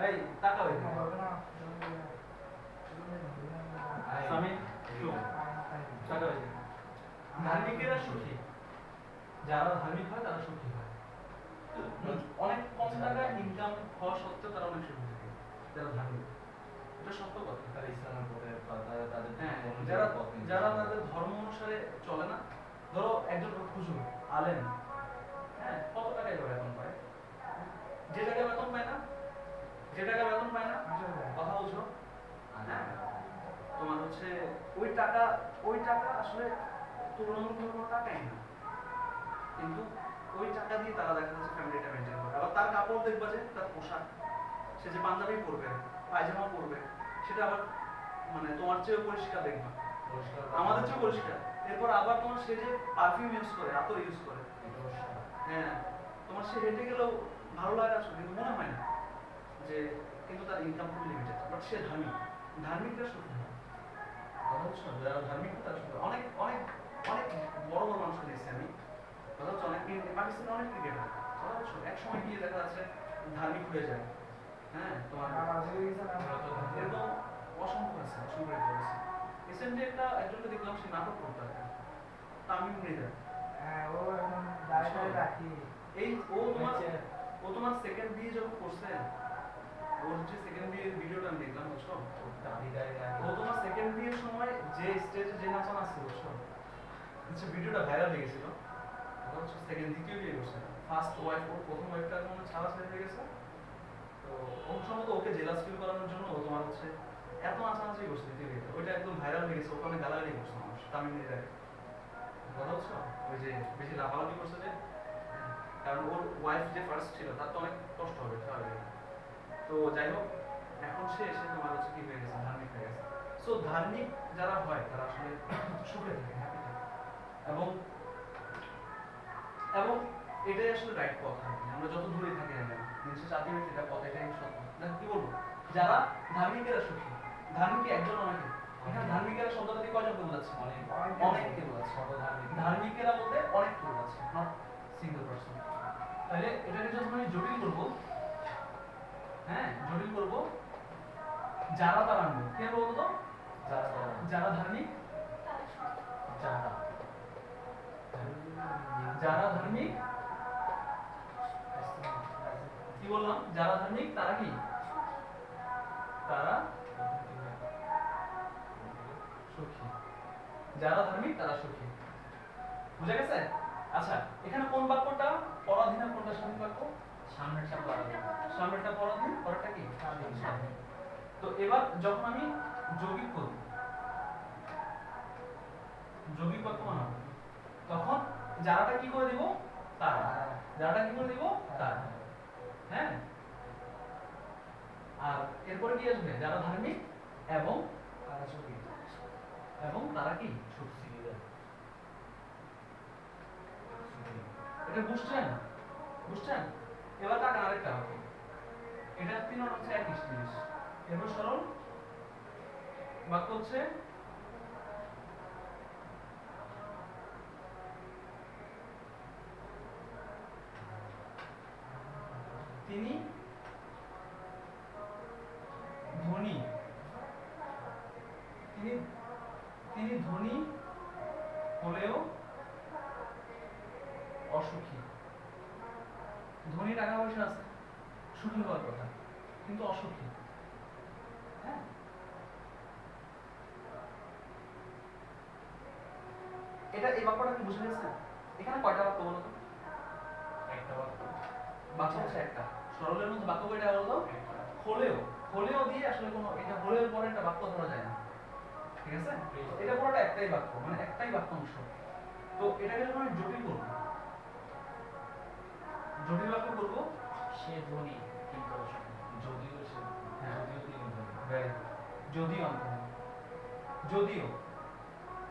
এই টাকা হইছে সামি টাকা হইছে ধার্মিকেরা সুখী, যারা ধার্মিক হয় তারা সুখী হয়। অনেক কম টাকা ইনকাম হওয়া সত্ত্বেও তারা অনেক সুখী থাকে যারা ধার্মিক। এটা সত্য কথা। তারা ইসলামের পথে তাদের যারা যারা তাদের ধর্ম অনুসারে চলে না, ধরো একজন হুজুর আলেম, হ্যাঁ, কত টাকায় বেতন পায়? যে টাকা বেতন পায় না, যে টাকা বেতন পায় না, কথা বুঝো, হ্যাঁ, তোমার হচ্ছে ওই টাকা আসলে তুলনামূলক কোনো টাকাই না, কিন্তু ওই টাকা দিয়ে তারা দেখা যাচ্ছে ফ্যামিলিটা মেনটেন করে। আবার তার কাপড় দেখবা যে তার পোশাক, সে যে পাঞ্জাবি পরবে, পায়জামা পরবে, সেটা আবার মানে তোমার চেয়েও পরিষ্কার দেখবা, আমাদের চেয়েও পরিষ্কার। এরপর আবার তোমার সে যে পারফিউম ইউজ করে, আতর ইউজ করে, হ্যাঁ, তোমার সে হেঁটে গেলেও ভালো লাগে আসলে, কিন্তু মনে হয় না যে, কিন্তু তার ইনকাম খুব লিমিটেড, বাট সে ধার্মিক। ধার্মিকরা সুখী হয়, কথা হচ্ছে যারা ধার্মিক তারা সুখী হয়। অনেক অনেক অনেক বড় বড় মানুষকে দেখছি আমি, কথা হচ্ছে অনেক পাকিস্তানে অনেক ক্রিকেটার, কথা হচ্ছে এক সময় গিয়ে দেখা যাচ্ছে ধার্মিক হয়ে যায়, হ্যাঁ, তোমার এরকম অসংখ্য আছে, অসংখ্য আছে। রিসেন্টলি একজনকে দেখলাম, সে নাটক করতে আর তামিম মৃদা, এই ও তোমার সেকেন্ড বিয়ে যখন করছে, ওর যে সেকেন্ড বিয়ের ভিডিওটা আমি দেখলাম, বুঝছো, ও তোমার সেকেন্ড বিয়ের সময় যে স্টেজে যে নাচন আছে, বুঝছো, হচ্ছে ভিডিওটা ভাইরাল হয়ে গেছিল। ওটা হচ্ছে দ্বিতীয় বিয়ে করছে, ফার্স্ট ওয়াইফ, ওর প্রথম ওয়াইফটা কোনো ছাড়া ছেড়ে হয়ে গেছে, তো সম্ভবত ওকে জেলাস ফিল করানোর জন্য ও তোমার হচ্ছে এত নাচানাচি করছে দ্বিতীয় বিয়েতে, ওইটা একদম ভাইরাল হয়ে গেছে, ওখানে গালাগালি করছে মানুষ, তামিম মৃদাকে, কথা হচ্ছে, ওই যে বেশি লাফালাফি করছে যে, কারণ ওর ওয়াইফ যে ফার্স্ট ছিল তার তো অনেক কষ্ট হবে স্বাভাবিক। তো যাই হোক, এখন সে এসে তোমার হচ্ছে কি হয়ে গেছে, ধার্মিক হয়ে গেছে। সো ধার্মিক যারা হয় তারা আসলে সুখে থাকে, হ্যাপি থাকে, এবং এবং এটাই আসলে রাইট কথা। আমরা যত দূরে থাকি না কেন, জিনিসটা আলটিমেটলি এটা কথা, এটাই সত্য না, কি বলবো, যারা ধার্মিকেরা সুখী। ধার্মিক একজন অনেকে, এখানে ধার্মিকেরা শব্দটা দিয়ে কয়জন কেউ আছে, অনেক কেউ আছে, ধার্মিকেরা বলতে অনেক কেউ আছে, নট সিঙ্গেল পারসন। তাহলে এটাকে যখন আমি জটিল করবো, হ্যাঁ, জটিল করবো, যারা তারা আনবো, কে বলবো তো, যারা ধার্মিক, যারা ধার্মিক, কি বললাম, যারা ধার্মিক তারা কি, তারা সুখী, যারা ধার্মিক তারা সুখী, বুঝা গেছে? আচ্ছা, এখানে কোন বাক্যটা পরাধীন আর কোনটা স্বাধীন বাক্য? সামনেরটা পরাধীন, সামনেরটা পরাধীন, পরেরটা কি স্বাধীন। তো এবার যখন আমি যৌগিক করব, যৌগিক বাক্য বানাবো, তখন যারাটা কি করে দিব, তারা, যারাটা কি করে দিব, তারা, হ্যাঁ, আর এরপরে কি আসবে, যারা ধার্মিক এবং তারা সুখী, এবং তারা কি সুখী। এটা বুঝছেন? বুঝছেন? এবার তাকে আরেকটা হবে, এটা তিন হচ্ছে একই জিনিস। এরপর সরল বাক্য হচ্ছে তিনি ধনী, তিনি ধনী হলেও অসুখী। ধনী, টাকা পয়সা আছে, সুখী হওয়ার কথা, কিন্তু অসুখী, হ্যাঁ। এটা এই বাক্যটা কি বুঝে গেছে? এখানে কয়টা বাক্য বলো তো? একটা বাক্য, বাক্য হচ্ছে একটা। সরলের মধ্যে বাক্য কয়টা বলো তো? হলেও, হলেও দিয়ে আসলে কোনো, এটা হলেও পরে একটা বাক্য ধরা যায় না, ঠিক আছে? এটা পুরোটা একটাই বাক্য, মানে একটাই বাক্যাংশ। তো এটাকে যখন আমি জটিল করব, জটিল বাক্য করব, সে ধনী কিন্তু অসুখী, যদিও সে, হ্যাঁ, যদিও অন্তত, যদিও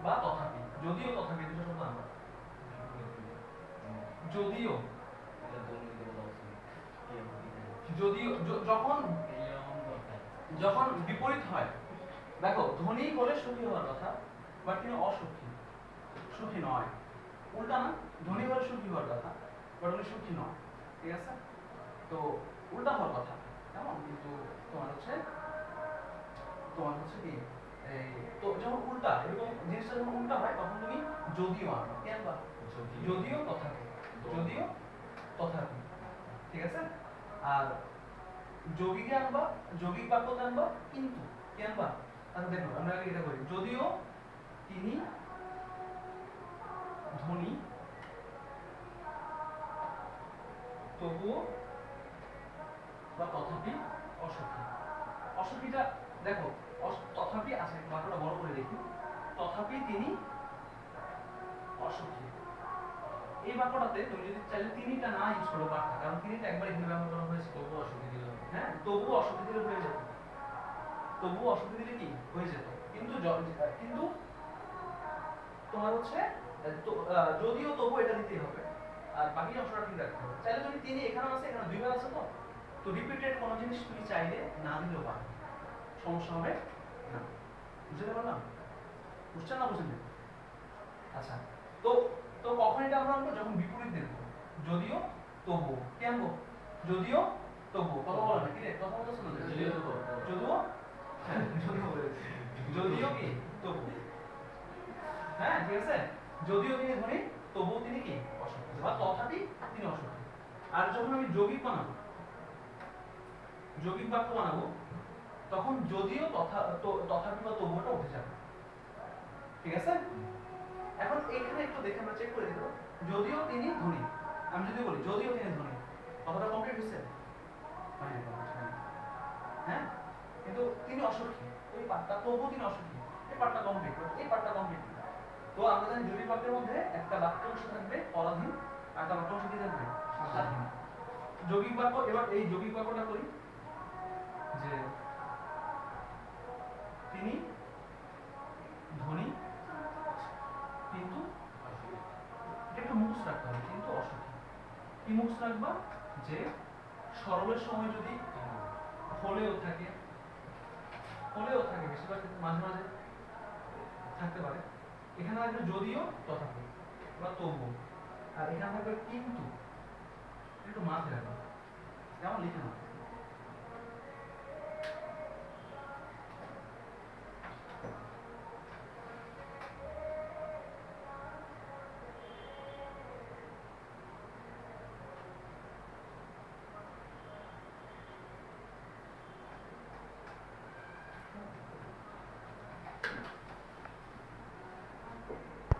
বা তথাপি, যদিও তথাপি দুটো শব্দ আমরা, যদিও, যদিও যখন যখন বিপরীত হয়, দেখো ধনী হলে সুখী হওয়ার কথা, বাট তিনি অসুখী, সুখী নয়, উল্টা না, ধনী হলে সুখী হওয়ার কথা, বাট উনি সুখী নয়, ঠিক আছে? তো উল্টা হওয়ার কথা, কেমন? কিন্তু তোমার হচ্ছে কি এই তো যখন উল্টা এরকম জিনিসটা যখন উল্টা হয় তখন তুমি যদিও আনবা, কি আনবা? যদিও তথাপি, যদিও তথাপি, ঠিক আছে? আর যৌগিকে আনবা, যৌগিক বাক্যতে আনবা কিন্তু, কি আনবা? আচ্ছা দেখো আমরা আগে এটা করি, যদিও তিনি ধনী তবুও বা তথাপি অসুখী। অসুখীটা দেখো তথাপি আছে, বাক্যটা বড় করে দেখি, তথাপি তিনি অসুখী। এই বাক্যটাতে তুমি যদি চাইলে তিনিটা না ইউজ করো পারতা, কারণ তিনিটা একবার এখানে ব্যবহার করা হয়েছে। তবুও অসুখী দিল। হ্যাঁ, তবুও অসুখী দিলে হয়ে যেত, তবুও অসুখী দিলে কি হয়ে যেত, কিন্তু কিন্তু তোমার হচ্ছে যদিও তবু এটা দিতেই হবে, আর বাকি অংশটা ঠিক রাখতে হবে। চাইলে যদি তিনি এখানে আছে, এখানে দুইবার আছে, তো রিপিটেড কোনো জিনিস তুমি চাইলে না দিলেও পারো, সমস্যা হবে না। বুঝতে পারলাম? বুঝছেন না বুঝলেন? আচ্ছা, তো তো কখন এটা আমরা আনবো? যখন বিপরীত দেখবো, যদিও তবু, কি আনবো? যদিও তবু, কথা বলে না কি রে, কথা বলতেছ না? যদিও হ্যাঁ, যদিও কি তবু, হ্যাঁ ঠিক আছে, যদিও তিনি ধনী তবুও তিনি কি অসুখী, বা তথাপি তিনি অসুখী। আর যখন আমি যৌগিক বানাবো, যৌগিক বাক্য বানাবো, তখন যদিও তথাপি বা তবুটা উঠে যাবে, ঠিক আছে? এখন এখানে একটু দেখে আমরা চেক করে দেব, যদিও তিনি ধনী, আমি যদি বলি যদিও তিনি ধনী, কথাটা কমপ্লিট হচ্ছে? হ্যাঁ, কিন্তু তিনি অসুখী, ওই পার্টটা, তবুও তিনি অসুখী, এই পার্টটা কমপ্লিট, এই পার্টটা কমপ্লিট। তো আমরা জানি যৌগিক বাক্যের মধ্যে একটা বাক্যাংশ থাকবে পরাধীন, আর একটা বাক্যাংশ কি থাকবে? স্বাধীন। যৌগিক বাক্য, এবার এই যৌগিক বাক্যটা করি যে তিনি ধনী কিন্তু, একটু মুখস্থ রাখতে হবে, কিন্তু অসুখী। কি মুখস্থ রাখবা? যে সরলের সময় যদি হলেও থাকে, বেশিরভাগ ক্ষেত্রে মাঝে মাঝে থাকতে পারে, এখানে থাকবে যদিও তথাপি বা তবু, আর এখানে থাকবে কিন্তু, একটু মাথায় রাখবে, যেমন লিখে নাও